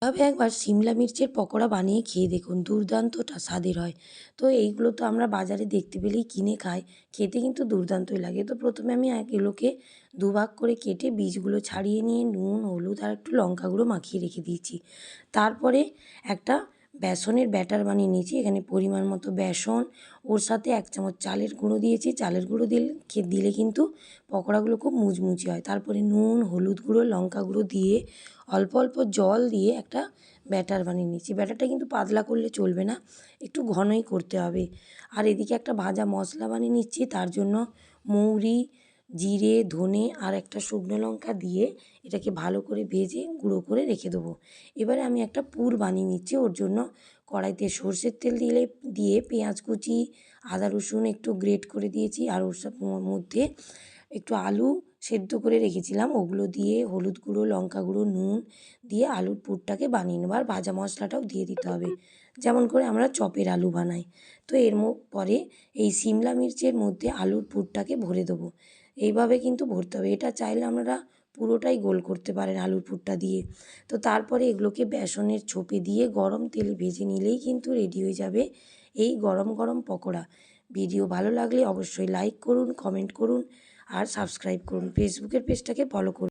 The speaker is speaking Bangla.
তবে একবার সিমলা মির্চের পকোড়া বানিয়ে খেয়ে দেখুন, দুর্দান্ত স্বাদের হয়। তো এইগুলো তো আমরা বাজারে দেখতে পেলেই কিনে খাই, খেতে কিন্তু দুর্দান্তই লাগে। তো প্রথমে আমি এগুলোকে দুভাগ করে কেটে বীজগুলো ছাড়িয়ে নিয়ে নুন, হলুদ আর একটু লঙ্কা গুঁড়ো মাখিয়ে রেখে দিয়েছি। তারপরে একটা বেসনের ব্যাটার বানিয়ে নিয়েছি। এখানে পরিমাণ মতো বেসন, ওর সাথে 1 চামচ চালের গুঁড়ো দিয়েছি। চালের গুঁড়ো দিলে কিন্তু পকোড়াগুলো খুব মুচমুচে হয়। তারপরে নুন, হলুদ গুঁড়ো, লঙ্কা গুঁড়ো দিয়ে অল্প অল্প জল দিয়ে একটা ব্যাটার বানিয়ে নিয়েছি। ব্যাটারটা কিন্তু পাতলা করলে চলবে না, একটু ঘনই করতে হবে। আর এদিকে একটা ভাজা মশলা বানিয়ে নিচ্ছি। তার জন্য মৌরি, জিরে, ধনে আর একটা শুকনো লঙ্কা দিয়ে এটাকে ভালো করে ভেজে গুঁড়ো করে রেখে দেবো। এবারে আমি একটা পুর বানিয়ে নিচ্ছি। ওর জন্য কড়াইতে সর্ষের তেল দিয়ে পেঁয়াজ কুচি, আদা রসুন একটু গ্রেট করে দিয়েছি। আর ওর মধ্যে একটু আলু সেদ্ধ করে রেখেছিলাম, ওগুলো দিয়ে হলুদ গুঁড়ো, লঙ্কা গুঁড়ো, নুন দিয়ে আলুর পুরটাকে বানিয়ে নেবো। আর ভাজা মশলাটাও দিয়ে দিতে হবে, যেমন করে আমরা চপের আলু বানাই। তো এর পরে এই সিমলা মির্চের মধ্যে আলুর পুরটাকে ভরে দেবো। এইভাবে কিন্তু ভরতে হবে। এটা চাইলে আপনারা পুরোটাই গোল করতে পারেন আলুর পুরটা দিয়ে। তো তারপরে এগুলোকে বেসনের ছোপে দিয়ে গরম তেলে ভেজে নিলেই কিন্তু রেডি হয়ে যাবে এই গরম গরম পকোড়া। ভিডিও ভালো লাগলে অবশ্যই লাইক করুন, কমেন্ট করুন আর সাবস্ক্রাইব করুন। ফেসবুকের পেজটাকে ফলো করুন।